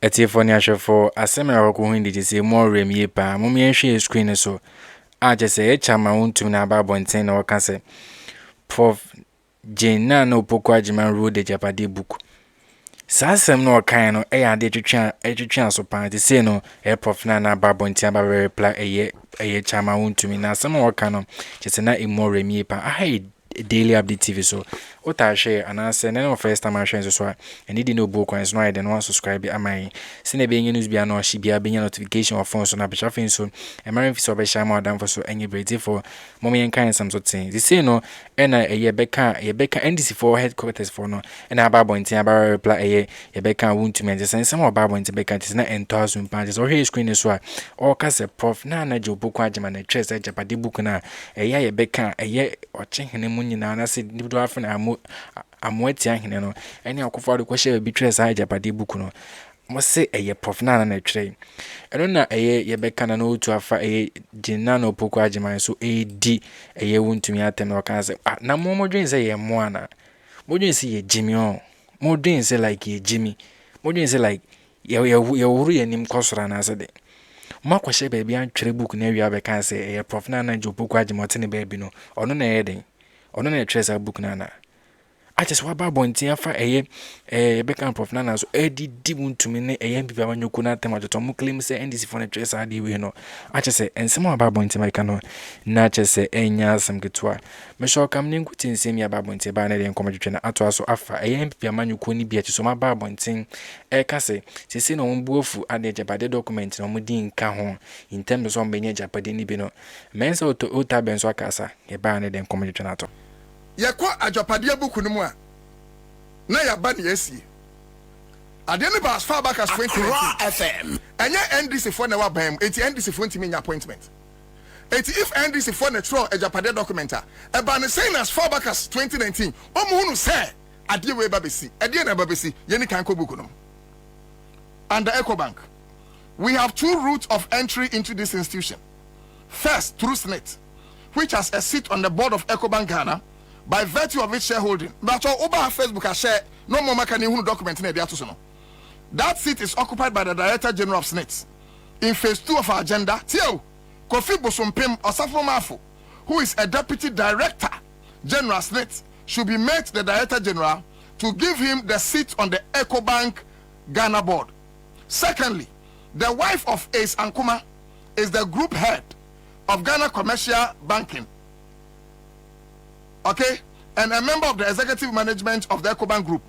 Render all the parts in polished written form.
Etiefo ni ahwefo asema wako hindi jise more remie pa mummy enhwe screen so aje se chama Wontumi na babonten na waka se Prof Jena no poko agyman road Agyapade book sasem no kan no ade twetwa so pa de se no Prof na babonten ba reply chama Wontumi na asema waka no jise na more remie pa daily update TV so ota share anase na first time I share so and need no book and so I don't subscribe am I sene be news bia no shi bia be notification of phone so na be shafin so e mara fi so be share more than for so any brady for moment kan some so thing they say no na ye beka NDC for headquarters for no and ababo ntin aba reply ye beka Wontumi and say some ababo ntin beka tis na entourage pages or here screen so or ka se Prof Naana jo book agima na trace Agyapade book na ye beka ye oche hene nyina na se nido afena amweti ahene no ene akofo de kwhye bi trace Agyapade book no mo se Prof Naana na twere eno na ye beka na otu afa Jena no poko agima so di Wontumi atem no kan se na mo dwen se ye mo ana mo dwen se ye Jimmy on mo dwen se like ye Jimmy mo dwen se like ye wuru ye nim kosora na se de ma kwhye ba bi an twere book na wi abeka se Prof Naana jo poko agima tene ba bi no ono na ye den ono na trace book Naana I just wa babontin afa beka Prof Naana so di Wontumi ne MPP amanyoko na temato mo claim say NDC for na trace ade we no I just say ensem wa babontin mai kano na just say enya asem getwa me sho kam ne nkuti nsem ya babontin ba na de nkomodwetwe na ato aso afa MPP amanyoko ni bia chiso ma babontin ka se sisi no mbuofu ade Agyapade document no mudi nka ho in terms of benye Agyapade ni bi no mensa ota benso akasa ye ba na de nkomodwetwe na ato Yakwa Agyapade book no mu a na ya ba ne asie ade ne ba as far back as 2019 FM enya NDC for na wa bam enti NDC for ntimi nya appointment enti if NDC for na throw Agyapade document e ba ne saying as far back as 2019 omo hunu say ade we ba besi ade na ba besi ye ni kan ko book no under EOB Bank we have two routes of entry into this institution. First, through SNIT, which has a seat on the board of EOB Bank Ghana by virtue of its shareholding. But over Facebook, I share no more makani document in the that seat is occupied by the Director General of SNIT. In phase 2 of our agenda, Tio Kofi Bosompim Osafo Mafo, who is a Deputy Director General SNIT, should be made the Director General to give him the seat on the EOB Bank Ghana board. Secondly, the wife of Ace Ankuma is the group head of Ghana Commercial Banking. Okay, and a member of the executive management of the EOB Bank Group.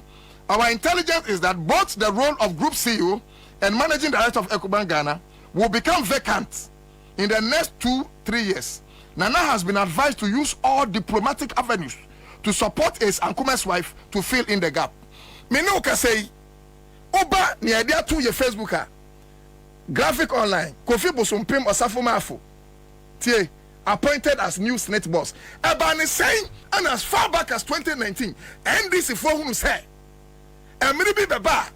Our intelligence is that both the role of Group CEO and Managing Director of EOB Bank Ghana will become vacant in the next 2-3 years. Naana has been advised to use all diplomatic avenues to support Ace Ankuma's wife to fill in the gap. Menu ka say, Oba ni idea to your Facebook graphic online, Kofi Bosompim Osafo Mafo, tie appointed as new SNIT boss. Ebani saying, and as far back as 2019, NDC for whom say, Emiribi Baba,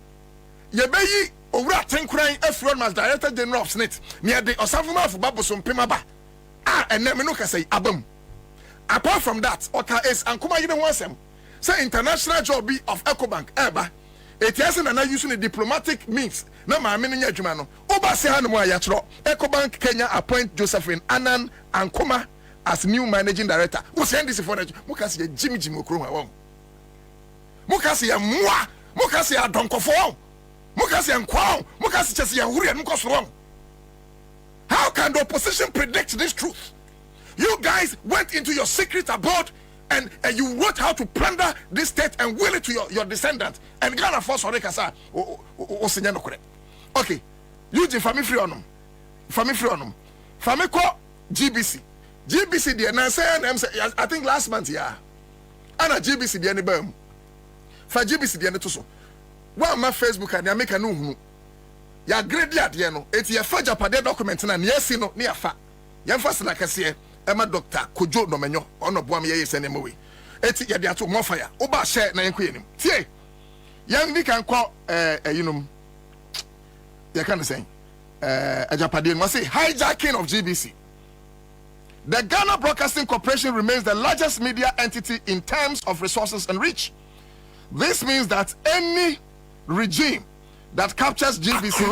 Yebeyi Owura Tenkran Efron as Director General of SNIT, near the Osafo Mafo Bosompim Aba. And Nemenuka say, Abum. Apart from that, Oka is Ankuma Yine Wansem, say international job of EOB Bank, Eba. It hasn't and using the diplomatic means. No, my meaning, Jumano. Oba Sehan Moyatro, EOB Bank Kenya appoint Josephine Annan Ankoma as new managing director. Who send this for Mukasi Jimmy Akroma? Mukasi Mua, Mukasi Donkofo, Mukasi and Kwao, Mukasi Chesi and Huri and Mukos. How can the opposition predict this truth? You guys went into your secret abode and you wrote how to plunder this state and will it to your descendants. And Ghana force for Rekasa. Okay. You family free on them. Family free on them. Family call GBC. GBC the I think last month, yeah. And a GBC the any for GBC the any to one my Facebook and make a new ya grade yet, you know. It's your Agyapade document and yes, no near fa. Yan first like I say. Emma Doctor Kojo no menyo ono boam ye sene mowe eti ye dia to mo fire oba share na yenko yenim tie yan ni kan ko yinum ye kan say Agyapade no say hijacking of GBC. The Ghana Broadcasting Corporation remains the largest media entity in terms of resources and reach. This means that any regime that captures GBC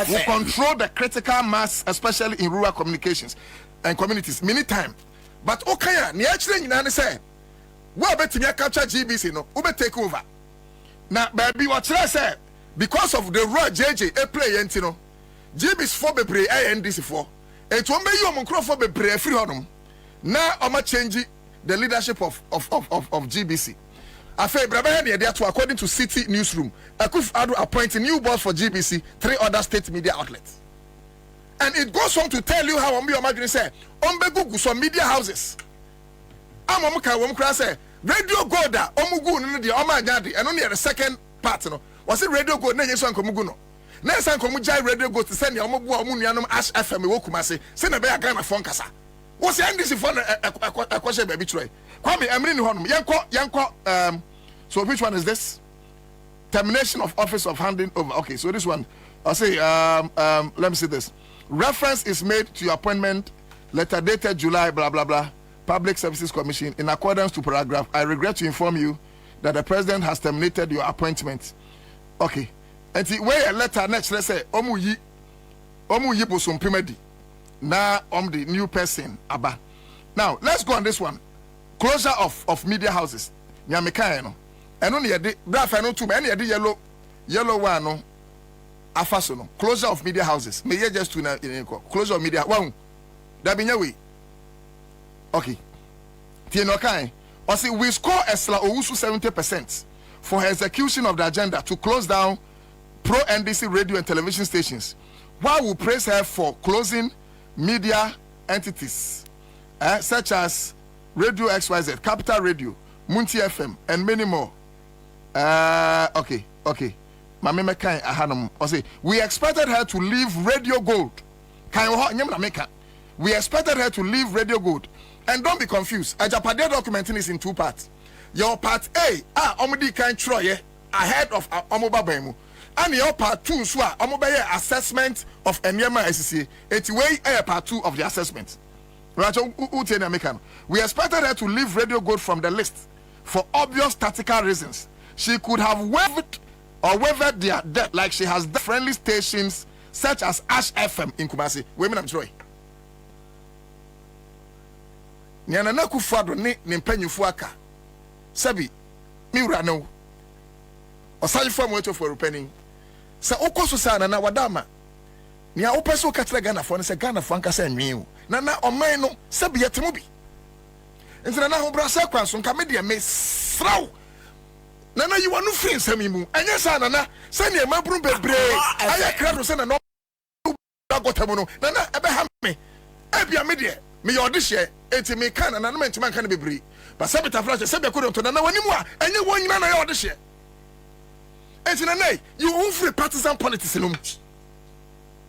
will control the critical mass, especially in rural communications and communities. Many time. But okay, ni actually you say, well, bet me capture GBC no, ube take over. Now, baby, what should I say? Because of the raw JJ, a play, you know, GBC for be pre NDC for. It won't be you on for be pre free on. Now I'm changing the leadership of GBC. According to City Newsroom, Akuf-Addo appointing new boss for GBC, 3 other state media outlets. And it goes on to tell you how Ombi Omagini say, Ombegugu some media houses. Say, Radio Goda, Omugu, the Omagadi, and only the second part, no. Was it Radio Gold? Nenyesan Komuguno. Nenyesan Komujai Radio Gold to send the Omugu Omunianum Ash FM Wokumase, send a bear Ghana Fonkasa. What's the end this for a question baby Troy? Kwame, I'm in Honum. Yanko, so which one is this? Termination of office of handing over. Okay, so this one, I'll say, let me see this. Reference is made to your appointment letter dated July, blah, blah, blah, Public Services Commission, in accordance to paragraph. I regret to inform you that the president has terminated your appointment. Okay. And where a letter next, let's say, Omu yi bosum primedi. Now, the new person, Abba. Now, let's go on this one. Closure of media houses. Nyamekano. And only a black and two many yellow one no afaso no closure of media houses. May you just to closure of media one. That be way. Okay. Tienokai. Or see we score Esla Owusu 70% for her execution of the agenda to close down pro NDC radio and television stations. While we praise her for closing media entities such as Radio XYZ, Capital Radio, Munti FM, and many more. Okay. Mame kai ahanum. We expected her to leave Radio Gold. We expected her to leave Radio Gold. And don't be confused. Agyapade documenting is in 2 parts. Your part A, omudi kan troye ahead of omoba bemu. And your part 2 swa omoba assessment of enyema SCC. It's way part 2 of the assessment. We expected her to leave Radio Gold from the list for obvious tactical reasons. She could have waived their debt like she has friendly stations such as Ash FM in Kumasi. Women I'm sorry. Nyanana kufado ni mpenyufu aka. Sabi miura no. Osayi fam weto for repenning. Sa okoso sana na wadama. Nia opeso katra Ghana for se Ghana for anka se nwiu. Na oman no sabi yetemu bi. Ntina na ho brasa kwanso nka me de me sraw. Nana you are no free samimu. Enya sana na se ne mabru bebre. Aya krado se na no agotemu no. Nana ebe ha me. Ebia me de me yodi hye enti me kan na me ntima kan bebre. Ba sabita flash se be kodo to na wanimu a enye won nyina na yodi hye. Enti na nay you won free partisan politics no.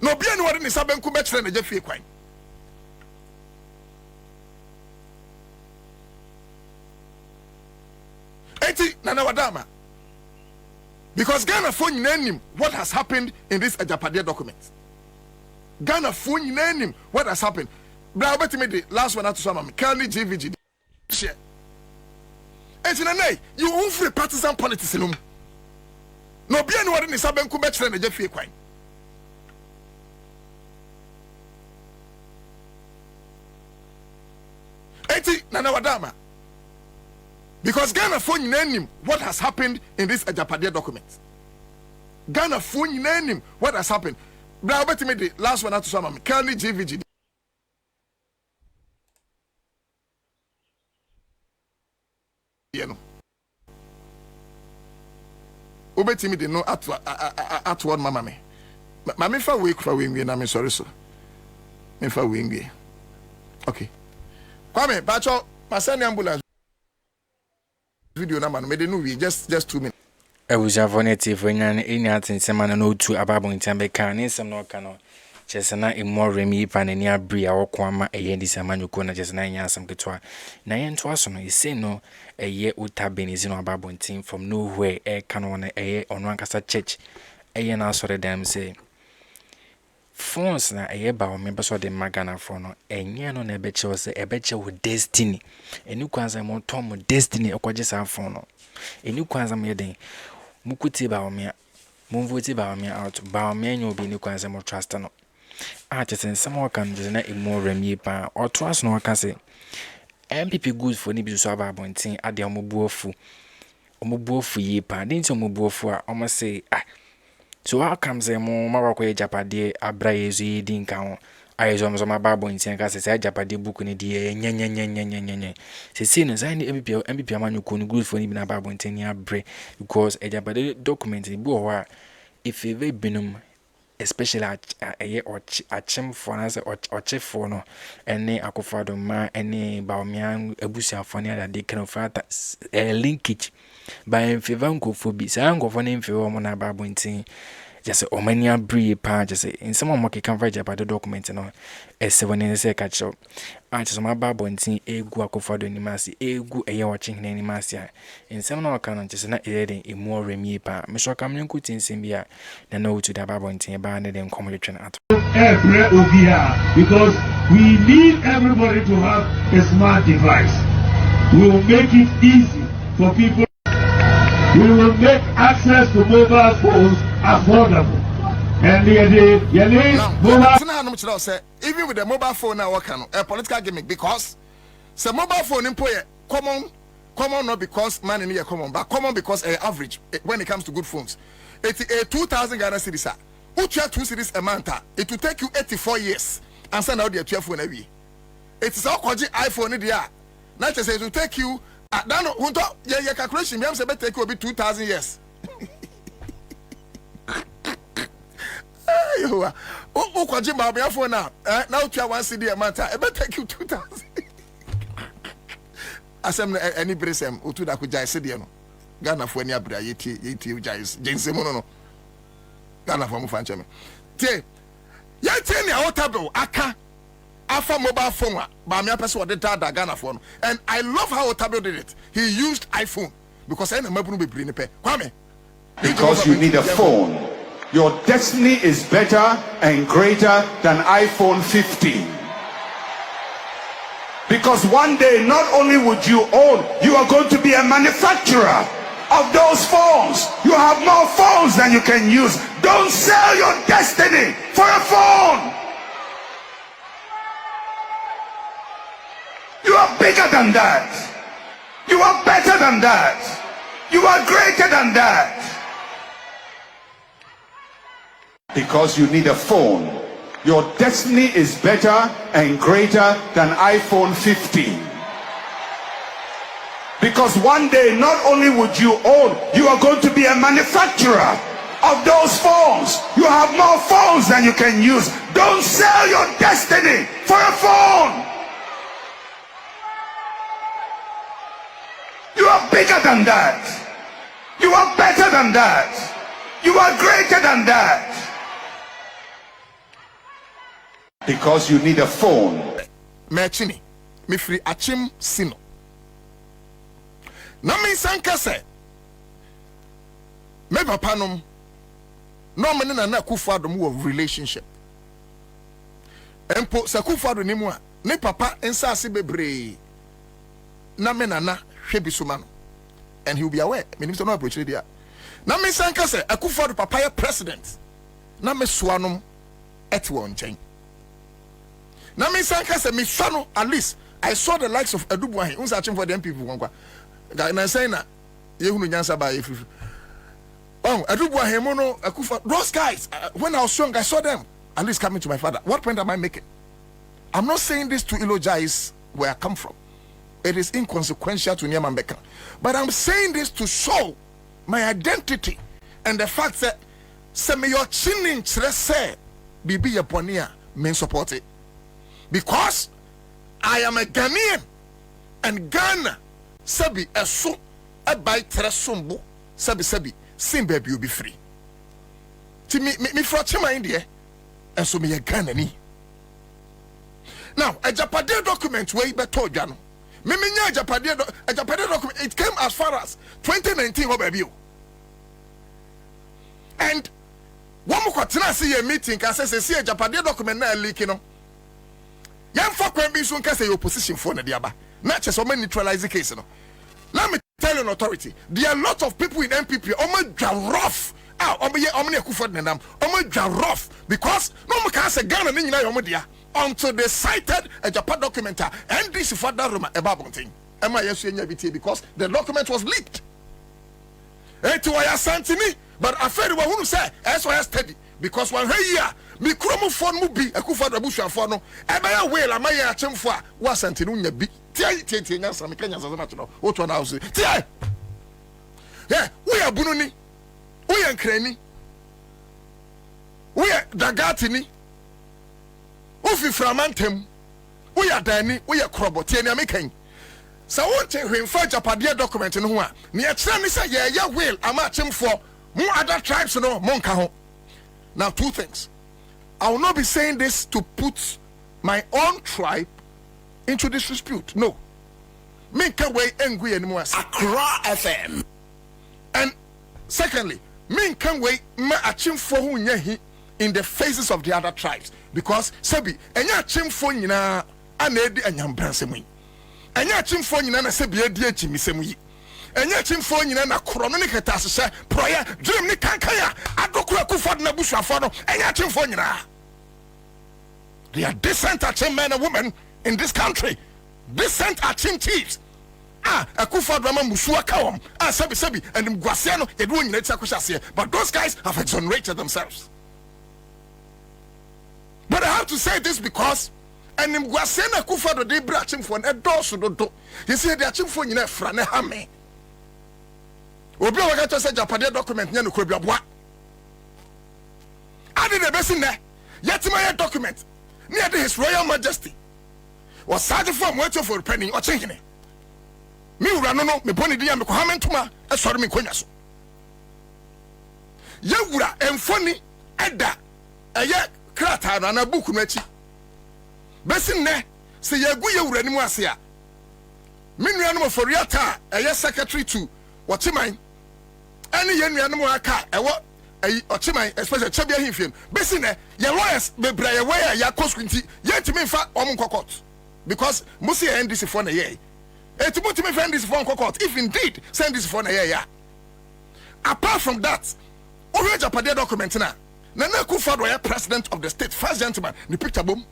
No bia ni wori ni sabenku be kire na je fie kwan. Eti Nana Wadama. Because Ghana phone name what has happened in this Agyapade document. Ghana phone name what has happened. Bra obeti me the last one to some Kelvin GVG. Share. Eti na nay you won free partisan politics no. No bia ni wori ni sabenku be kire na je fie kwan. Eti Nana Wadama. Because Ghana phone name what has happened in this Agyapade document. Ghana phone name what has happened. Bra obeti me the last one to some Kelvin GVG. You know. Obeti me the no at one mama me. Mama fa week for we na me sorry so. Me fa we. Okay. Kwame, bacho, pasani ambulance. Video number no me de no we just 2 minutes. Ewuja for nyan eni atensema na no tu ababo ntambe kan nsem no kano chesena emorem yi pa na ni abri a wokwama eye ndisama nyuko na chesena nya asam ketwa na ye nto aso no ise no eye utabenizi no ababo ntim from nowhere e kano na eye ono ankasa church eye na asore dem say phones na eye ba o member so de magana phone no enye no na ebeche o se ebeche wo destiny eni kwanza mo tom destiny ekwaje sa phone no eni kwanza mo yeden mukuti ba o me Mumvuti ba me out ba me nyo bi ni kwanse mo trust no. Chese some kan je na emo remi pa or trust no kan say MPP good for ni bi so aba bontin ade omobuofu yi pa din so omobuofu a omo say so how comes mo mawakọ Agyapade abra yezu yi din kan ho ayezo mo ma ba bontin ka say Agyapade book ni die nyenyenyenyenyenyenye se no say ni MPP amanyo ko ni good for ni bi na ba bontin ni abre because Agyapade document ni bi ho a if eve binum especially achim for na say ochefo no ene akofado ma ene baomian abusuafo ne ade kind of linkage by in favor nkofo say nkofo ne mfewo mo na ba bontin just omania brie pa just in some more can find Agyapade document no e7 say catch up just my ba bontin egu akofado ni masi egu eye watching ni masi in some no can just na e dey more remi pa me so kam nkutin simbia na no to da ba bontin ba na dem come return at every obia because we need everybody to have a smart device. We will make it easy for people. We will make access to mobile phones affordable. And even with the mobile phone now, what can a political gimmick because the mobile phone in common not because man in here common, but common because average when it comes to good phones. It's a 2,000 Ghana cedis. Which are 2 cedis a month. It will take you 84 years and send out your 12 phone every. It is all called iPhone in the year. Not just it will take you. Your calculation, me say take you 2,000 years. You are. Oh, kwaji ma be phone now. Now you 1 CD a month. It better take you 2,000. Asem any bresem otu da ko jai CD no. Ghana for any abra yeti jai jense mo no. Ghana for mo fan cheme. Tie. Yeti ni awotable aka afa mobile phone ba me person the data Ghana phone. And I love how Otabil did it. He used iPhone because I never be bring pe. Kwame. Because you need a phone. Your destiny is better and greater than iPhone 15. Because one day not only would you own, you are going to be a manufacturer of those phones. You have more phones than you can use. Don't sell your destiny for a phone. You are bigger than that. You are better than that. You are greater than that. Because you need a phone. Your destiny is better and greater than iPhone 15. Because one day not only would you own, you are going to be a manufacturer of those phones. You have more phones than you can use. Don't sell your destiny for a phone. You are bigger than that. You are better than that. You are greater than that. Because you need a phone. Mechini, me free achim sino. Na me sanka se. Me papa nom. No me na Akufo-Addo mu relationship. Empo se Akufo-Addo ni mu a, ne papa ensa ase bebre. Na me nana hwebisuma no. And he will be aware. Me nim so no approach there. Na me sanka se Akufo-Addo papa ya president. Na me soanom etwo nchen. Na me sanka se me swano at least I saw the likes of Adubuahin unsa achim for them people kwankwa. Na say na yehunu nyansa ba yefifu. Oh, Adubuahin mo no Akufo those guys when I was young I saw them at least coming to my father. What point am I making? I'm not saying this to eulogize where I come from. It is inconsequential to Nyaman Beka. But I'm saying this to show my identity and the fact that se me your chinin say bibi ya ponia men support it. Because I am a Ghanaian and Ghana sabi eso e by tresumbo sabi sim baby will be free. Ti me from Chima India and so me a Ghanani. Now Agyapade document where be told Jano. Me nya Agyapade document it came as far as 2019 ho baby. And one more kwatena see a meeting can say see Agyapade document na leak no. Yan for kwan bi so nka say opposition for na diaba. Na che so neutralize the case no. Let me tell you an authority. There are a lot of people in MPP. Rough omne Akufo nenam omo rough because no mo can say Ghana ni nyina yomo dia until they cited Agyapade document and this for that room about thing because the document was leaked. To why sent me, but I felt who say as I study because one here me chromo phone mu bi Akufo Addo for no e ba well am ya chemfo a was sent no nya bi tie nya sam kanya so much no what one house tie we are bununi we are krani we are dagatini Ufi framantem, we are Danny, we are Crobo, Tiana making. So what take him for Agyapade document in one. Near Tramisa, yeah, will, I'm matching for more other tribes, no, Monkaho. Now, two things. I will not be saying this to put my own tribe into this dispute. No. Make away angry anymore. Akroma FM. And secondly, me can wait my achim for who in the faces of the other tribes. Because Sebi, enya chimfo nyina anedi anyambransemu. Enya chimfo nyina na Sebi edi achimisemu yi. Enya chimfo nyina na krono ne ketasese proye dream ne kankaya adokura Akufo na busuafo no enya chimfo nyina. They are decent achim men and women in this country. Decent achim chiefs. Akufo Addo ma musua kawom. Sebi and mguasia no edu nyina tsakwashase. But those guys have exonerated themselves. But I have to say this because and in Guasena Akufo Addo de brachim for a dosu do. You see the achim for nyina fra ne ha me. Obi o ga to say Agyapade document nya no kwabia boa. Ade de besin ne. Yetima document. Near His Royal Majesty. Was sarge form waiting for penny or chinking. Me ura no me boni dia me ko hamentuma e sori me konya so. Ye wura emfoni eda eye krata no na book no achi besin ne se yagu ye wura ni mu ase a menua no for riata eye secretary to Wontumi ani ye nua no aka ewo Wontumi especially chabia himfiem besin ne ye lawyers bebra ye way ya koskunti ye timi fa om court because musi NDC for na ye etimi fa NDC for court if indeed send this for na ye ya. Apart from that Agyapade document na Nana Akufo Addo president of the state, first gentleman, the picture boom.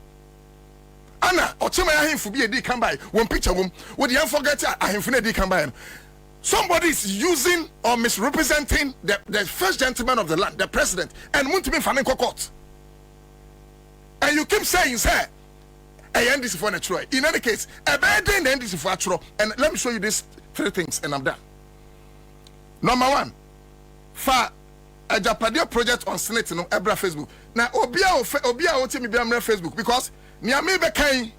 Anna, Wontumi ahimfo bi edi kan by one picture boom. Would you forget ahimfo edi kan by? Somebody is using or misrepresenting the first gentleman of the land, the president, and Wontumi fa ne court. And you keep saying, sir, NDC for natural. In any case, a bad day in the NDC for natural. And let me show you these three things, and I'm done. Number one, for Agyapade project on Senate no ebra Facebook. Na obia Wontumi bia mra Facebook because nia me be kan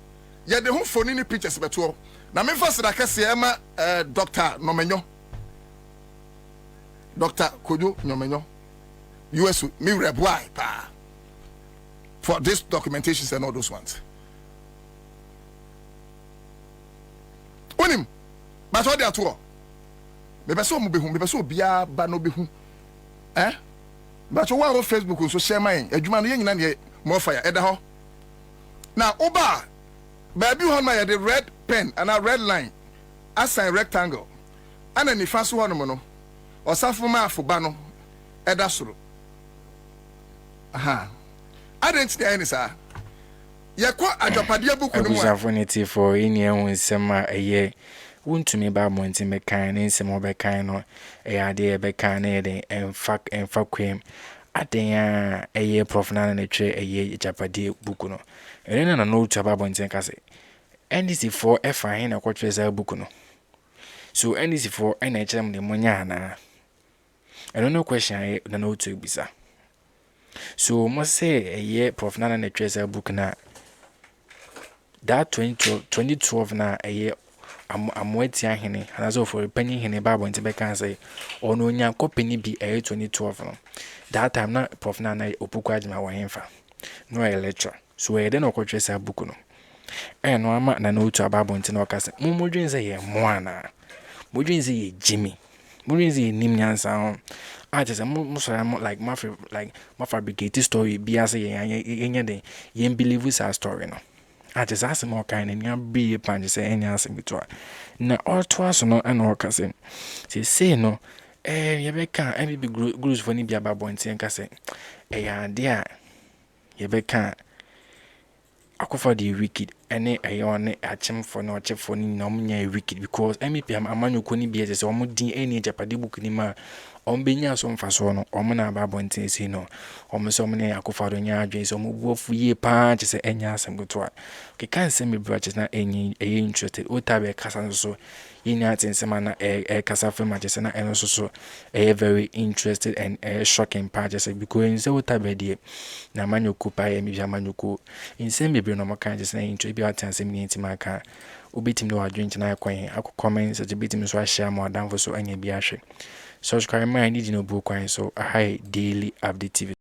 ye de ho phone ni pictures beto. Na me first da kase e ma Dr. Nomenyo. Dr. Kojo Nomenyo. US me reply pa. For this documentations and all those ones. Onim. But what they are to. Me be so mo be hu, me be so bia ba no be hu. But you want on Facebook so share mine. Adwuma no ye nyina ne more fire eda ho. Now oba baby ho ma the red pen and a red line assign rectangle. Ana ni fa so ho no no. Osafo ma afoba no eda soro. Aha. Identity any sir. Ye kwa Agyapade book no mo. Abusafonity for ini ehun nsema eye Wontumi ba monti mekan ne nsem obekan no ade ebekan ne de enfa kwem aden a eye Prof Naana ne twe eye Agyapade book no ene na no twa ba bonti kase NDC for efa hin na kwotwe za book no so NDC for ene chem ne monya na I don't know question na no to bisa so mo say eye Prof Naana ne twe za book na that 2012 na eye amweti ahene anazo for penny hene babo nti be kan say ono nya kopeni bi 2012 no that time na Prof Naana opuku ajima wa hemfa no lecture so e de no kwotwe sa book no no ama na no to ababo nti no kase mumodwen say ye moana modwen say ye Jimmy modwen say nim nyansa ho just like my fabricate story bi ase ye de ye believe sa story no I just ask more kind and be a pan say any answer between. Now, all twice no and all cousin. Say no, Yebeka MBB groups for ni bia ba bonten ka se dia yebeka akofo the wicked ene ne achem for no chef for ni na omnya wicked because MEP amanyoko ni bia se omo din eni Agyapade book ni ma ombenya so mfaso no omo na ba bonten si no omo so ne akofo do nya adwen so omo buofu ye pa che se enya asem goto a ke kan se me bra che na enyi interested otabe kasa so yini atensema na kasa film che se na eno so very interested and shocking pa che se because in se otabe die na manyoko pa ye mi bia manyoko in se me bra no makan che se na intro bi atensem ni ntima ka obitim no adwen che na akwan akọ se bitim so ahia mo adamfo so anya bi ahwe subscribe my need no book kwan so I daily update TV.